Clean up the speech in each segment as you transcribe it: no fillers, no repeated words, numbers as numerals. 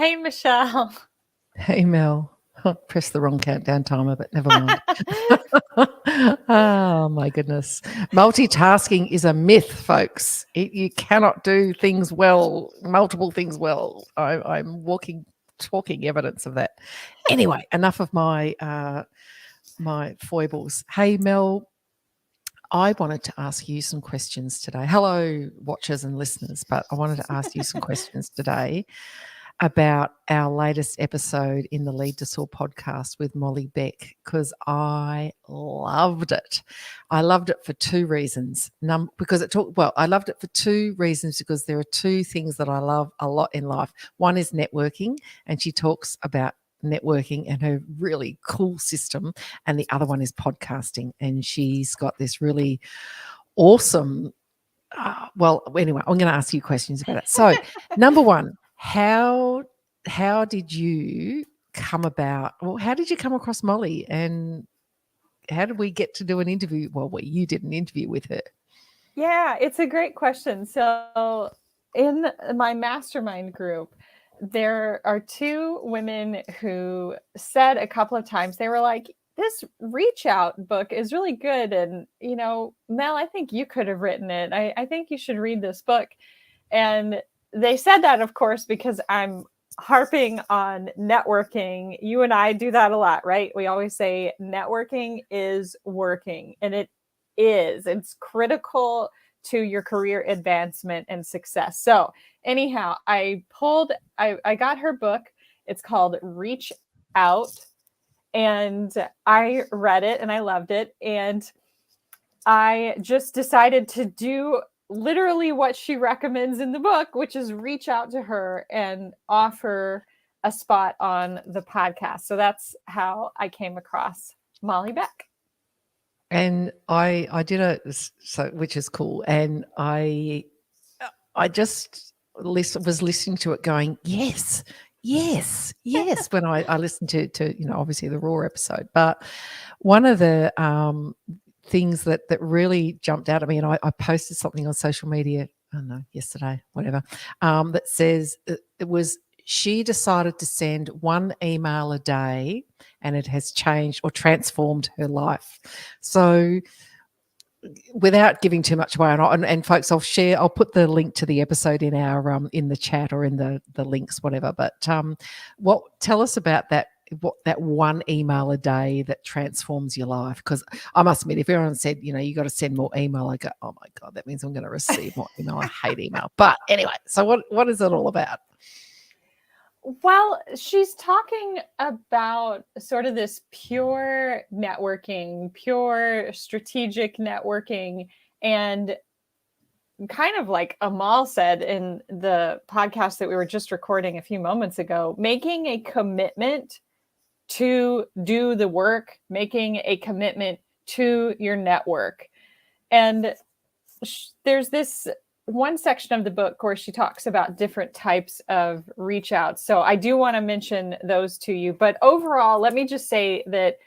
Hey, Michelle. Hey, Mel. Press the wrong countdown timer, but never mind. Oh, my goodness. Multitasking is a myth, folks. You cannot do things well, multiple things well. I'm talking evidence of that. Anyway, enough of my foibles. Hey, Mel, I wanted to ask you some questions today. Hello, watchers and listeners, but I wanted to ask you some questions today about our latest episode in the Lead to Soar podcast with Molly Beck because I loved it. I loved it for two reasons. I loved it for two reasons because there are two things that I love a lot in life. One is networking, and she talks about networking and her really cool system, and the other one is podcasting, and she's got this really awesome anyway, I'm going to ask you questions about it. So, number one, how did you come about? Well, how did you come across Molly, and how did we get to do an interview? Well, you did an interview with her. Yeah, it's a great question. So, in my mastermind group, there are two women who said a couple of times, they were like, this reach out book is really good. And, Mel, I think you could have written it. I think you should read this book. And they said that, of course, because I'm harping on networking. You and I do that a lot, right? We always say networking is working, and it is. It's critical to your career advancement and success. So, anyhow, I got her book. It's called Reach Out, and I read it and I loved it. And I just decided to do literally what she recommends in the book, which is reach out to her and offer a spot on the podcast. So that's how I came across Molly Beck. And I did which is cool. And I just was listening to it, going, yes, when I listened to obviously the Raw episode. But one of the things that really jumped out at me, and I posted something on social media, I don't know, yesterday, whatever, that says it was she decided to send one email a day and it has changed or transformed her life. So without giving too much away, and folks, I'll put the link to the episode in our in the chat or in the links, whatever. But tell us about that. What that one email a day that transforms your life? Because I must admit, if everyone said, you got to send more email, I go, oh my God, that means I'm going to receive more email. I hate email. But anyway, so what is it all about? Well, she's talking about sort of this pure networking, pure strategic networking, and kind of like Amal said in the podcast that we were just recording a few moments ago, making a commitment to do the work, making a commitment to your network. And there's this one section of the book where she talks about different types of reach outs. So I do want to mention those to you. But overall, let me just say that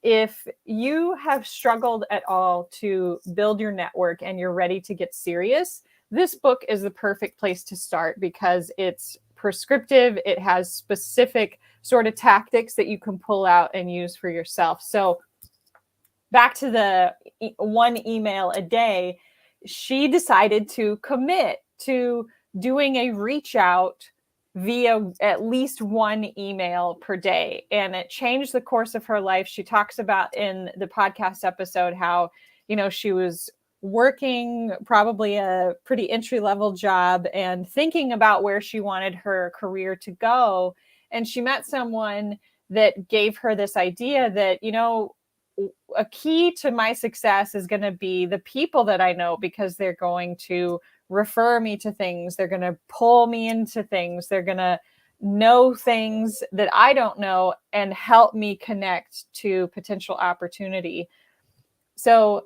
if you have struggled at all to build your network and you're ready to get serious, this book is the perfect place to start because it's prescriptive. It has specific sort of tactics that you can pull out and use for yourself. So back to the one email a day, she decided to commit to doing a reach out via at least one email per day. And it changed the course of her life. She talks about in the podcast episode how, she was working probably a pretty entry-level job and thinking about where she wanted her career to go. And she met someone that gave her this idea that, a key to my success is going to be the people that I know, because they're going to refer me to things. They're going to pull me into things. They're going to know things that I don't know and help me connect to potential opportunity. So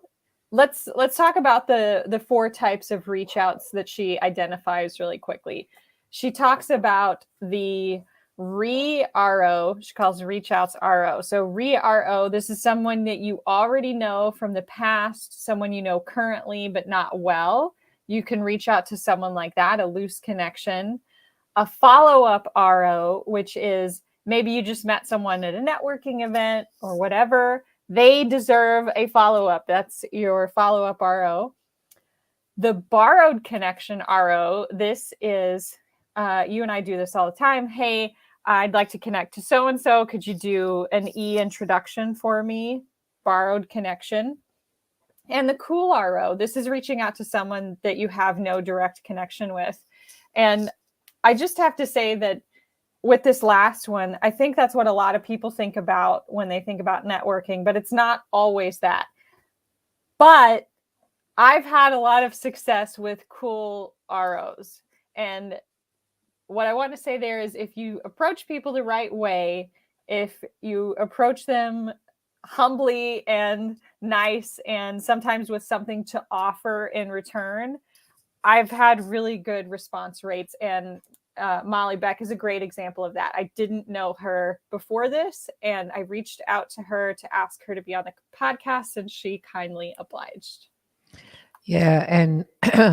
let's talk about the four types of reach outs that she identifies really quickly. She talks about the RO. She calls reach outs RO. So RO, this is someone that you already know from the past, someone you know currently, but not well. You can reach out to someone like that, a loose connection. a follow-up RO, which is maybe you just met someone at a networking event or whatever. They deserve a follow-up. That's your follow-up RO. The borrowed connection RO, this is, you and I do this all the time. Hey, I'd like to connect to so-and-so. Could you do an introduction for me? Borrowed connection. And the cool RO, this is reaching out to someone that you have no direct connection with. And I just have to say that with this last one, I think that's what a lot of people think about when they think about networking, but it's not always that. But I've had a lot of success with cool ROs. And what I want to say there is if you approach people the right way, if you approach them humbly and nice and sometimes with something to offer in return, I've had really good response rates. And Molly Beck is a great example of that. I didn't know her before this, and I reached out to her to ask her to be on the podcast, and she kindly obliged. Yeah, and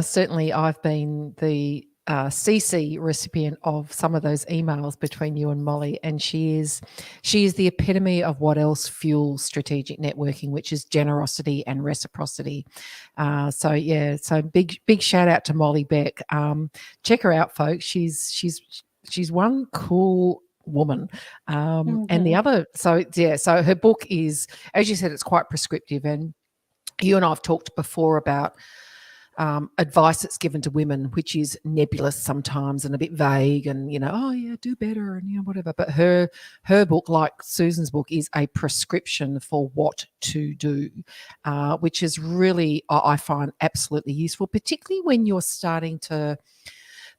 certainly I've been the CC recipient of some of those emails between you and Molly, and she is the epitome of what else fuels strategic networking, which is generosity and reciprocity. So big shout out to Molly Beck. Check her out, folks. She's one cool woman. And the other, so her book is, as you said, it's quite prescriptive, and you and I have talked before about advice that's given to women, which is nebulous sometimes and a bit vague, and oh yeah, do better and whatever. But her book, like Susan's book, is a prescription for what to do, which is really, I find, absolutely useful, particularly when you're starting to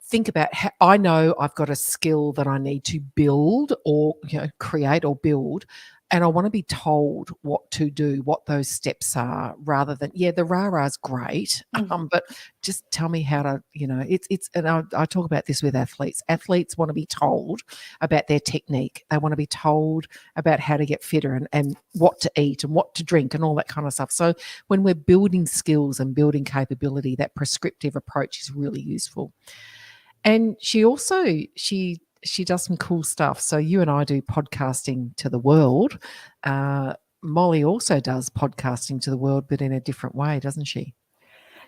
think about how, I know I've got a skill that I need to build or create or build, and I want to be told what to do, what those steps are, rather than, the rah-rah is great, but just tell me how to, it's, and I talk about this with athletes. Athletes want to be told about their technique. They want to be told about how to get fitter and what to eat and what to drink and all that kind of stuff. So when we're building skills and building capability, that prescriptive approach is really useful. And she does some cool stuff. So you and I do podcasting to the world. Molly also does podcasting to the world, but in a different way, doesn't she?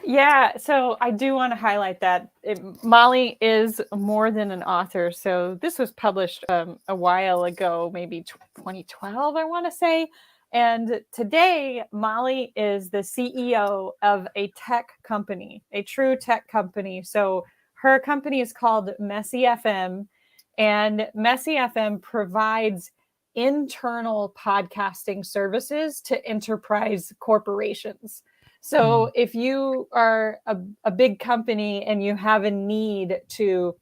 Yeah, so I do want to highlight that Molly is more than an author. So this was published a while ago, maybe 2012, I want to say. And today, Molly is the CEO of a tech company, a true tech company. So her company is called Messy FM, and Messy FM provides internal podcasting services to enterprise corporations. So if you are a big company and you have a need to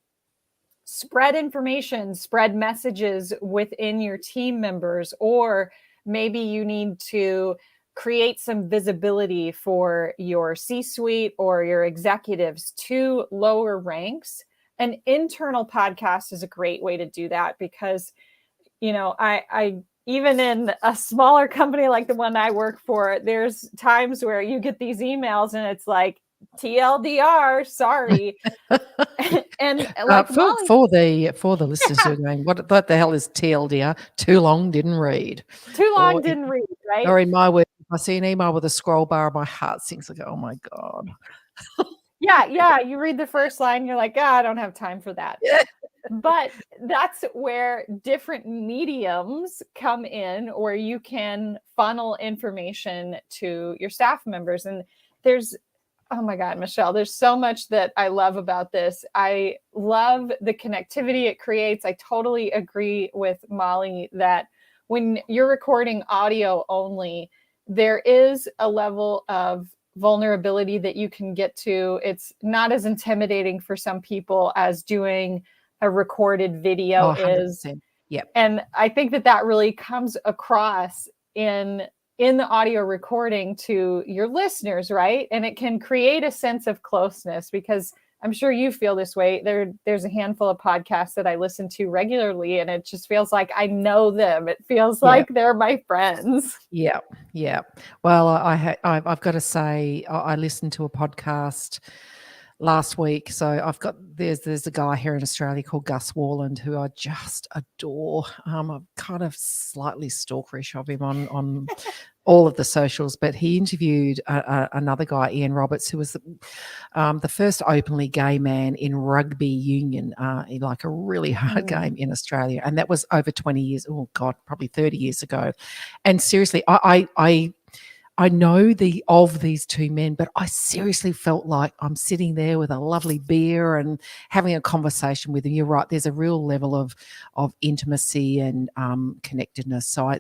spread information, spread messages within your team members, or maybe you need to create some visibility for your C-suite or your executives to lower ranks, an internal podcast is a great way to do that because, I even in a smaller company like the one I work for, there's times where you get these emails and it's like, TLDR, sorry. And like for the listeners who are going, what the hell is TLDR? Too long, didn't read. Too long, didn't read, right? Or in my words, if I see an email with a scroll bar, my heart sinks. I go, oh my God. Yeah. You read the first line, you're like, I don't have time for that. Yeah. But that's where different mediums come in, where you can funnel information to your staff members. And there's, oh my God, Michelle, there's so much that I love about this. I love the connectivity it creates. I totally agree with Molly that when you're recording audio only, there is a level of vulnerability that you can get to. It's not as intimidating for some people as doing a recorded video is. Yep. And I think that really comes across in the audio recording to your listeners, right? And it can create a sense of closeness, because I'm sure you feel this way. There's a handful of podcasts that I listen to regularly, and it just feels like I know them. It feels like they're my friends. Yeah. Well, I've got to say, I listened to a podcast last week. So there's a guy here in Australia called Gus Warland who I just adore. I'm kind of slightly stalkerish of him on all of the socials, but he interviewed another guy, Ian Roberts, who was the first openly gay man in rugby union, in like a really hard game in Australia, and that was over 20 years. Oh God, probably 30 years ago. And seriously, I know of these two men, but I seriously felt like I'm sitting there with a lovely beer and having a conversation with them. You're right. There's a real level of intimacy and connectedness. So I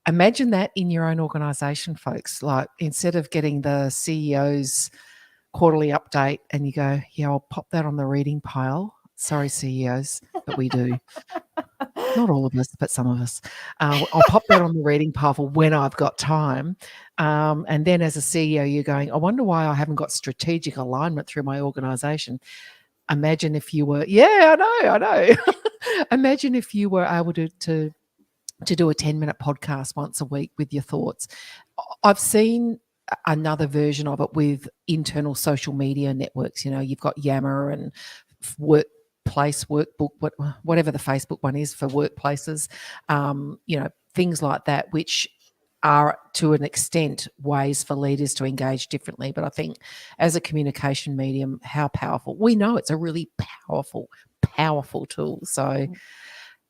imagine that in your own organisation, folks. Like instead of getting the CEO's quarterly update and you go, yeah, I'll pop that on the reading pile. Sorry, CEOs, but we do. Not all of us, but some of us. I'll pop that on the reading pile for when I've got time. And then as a CEO, you're going, I wonder why I haven't got strategic alignment through my organisation. Imagine if you were, yeah, I know. Imagine if you were able to do a 10-minute podcast once a week with your thoughts. I've seen another version of it with internal social media networks. You know, you've got Yammer and Workbook, whatever the Facebook one is for workplaces, things like that, which are to an extent ways for leaders to engage differently. But I think as a communication medium, how powerful, we know it's a really powerful tool. So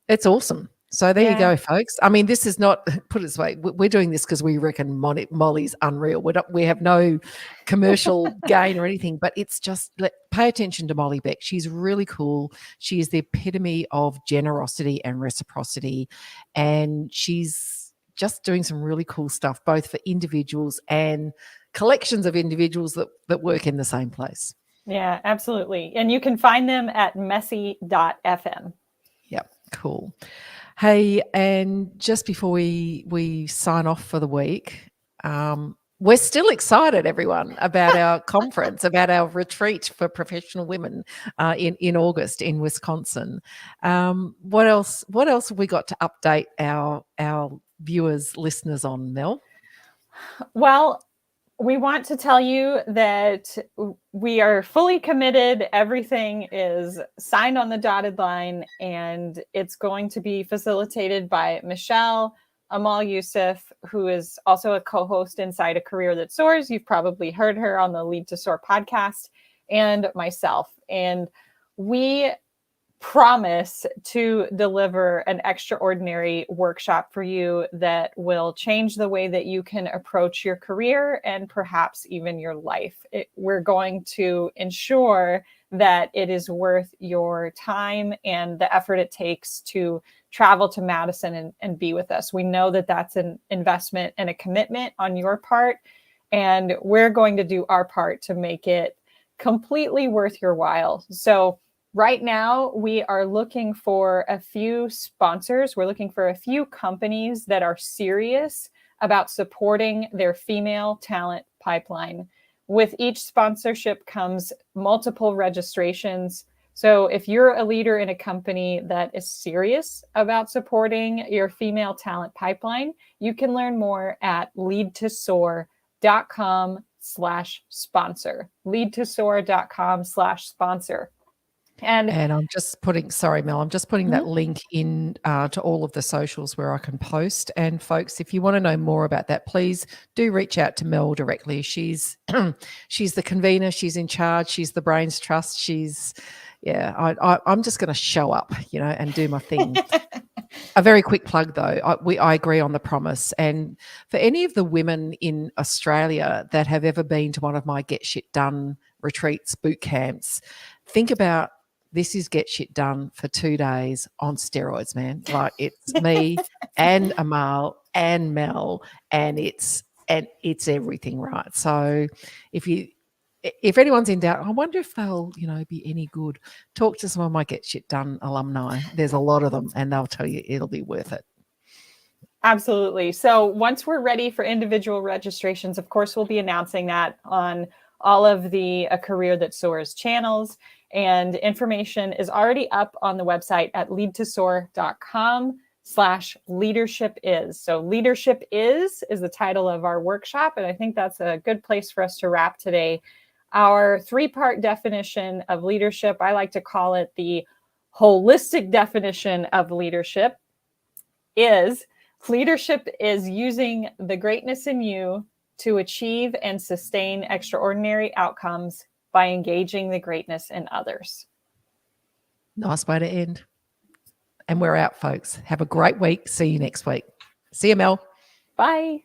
it's awesome. So there you go, folks. I mean, this is not, put it this way, we're doing this because we reckon Molly's unreal. We have no commercial gain or anything, but it's just, pay attention to Molly Beck. She's really cool. She is the epitome of generosity and reciprocity, and she's just doing some really cool stuff, both for individuals and collections of individuals that work in the same place. Yeah, absolutely. And you can find them at messy.fm. Yep, cool. Hey, and just before we sign off for the week, we're still excited, everyone, about our conference, about our retreat for professional women in August in Wisconsin. What else have we got to update our viewers, listeners on, Mel? Well, we want to tell you that we are fully committed. Everything is signed on the dotted line, and it's going to be facilitated by Michelle Amal Youssef, who is also a co-host inside A Career That Soars. You've probably heard her on the Lead to Soar podcast, and myself. And we promise to deliver an extraordinary workshop for you that will change the way that you can approach your career and perhaps even your life. We're going to ensure that it is worth your time and the effort it takes to travel to Madison and be with us. We know that that's an investment and a commitment on your part, and we're going to do our part to make it completely worth your while. So right now, we are looking for a few sponsors. We're looking for a few companies that are serious about supporting their female talent pipeline. With each sponsorship comes multiple registrations. So if you're a leader in a company that is serious about supporting your female talent pipeline, you can learn more at leadtosoar.com/sponsor. leadtosoar.com/sponsor. And I'm just putting, sorry, Mel, I'm just putting that link in to all of the socials where I can post. And folks, if you want to know more about that, please do reach out to Mel directly. She's she's the convener. She's in charge. She's the brains trust. I'm just going to show up, and do my thing. A very quick plug, though. I agree on the promise. And for any of the women in Australia that have ever been to one of my Get Shit Done retreats, boot camps, think about this is Get Shit Done for 2 days on steroids, man. Like it's me and Amal and Mel, and it's everything, right? So if anyone's in doubt, I wonder if they'll, be any good. Talk to some of my Get Shit Done alumni. There's a lot of them, and they'll tell you it'll be worth it. Absolutely. So once we're ready for individual registrations, of course, we'll be announcing that on all of the A Career That Soars channels. And information is already up on the website at leadtosoar.com/leadership is. So leadership is the title of our workshop. And I think that's a good place for us to wrap today. our three-part definition of leadership, I like to call it the holistic definition of leadership, is leadership is using the greatness in you to achieve and sustain extraordinary outcomes by engaging the greatness in others. Nice way to end. And we're out, folks. Have a great week. See you next week. See you, Mel. Bye.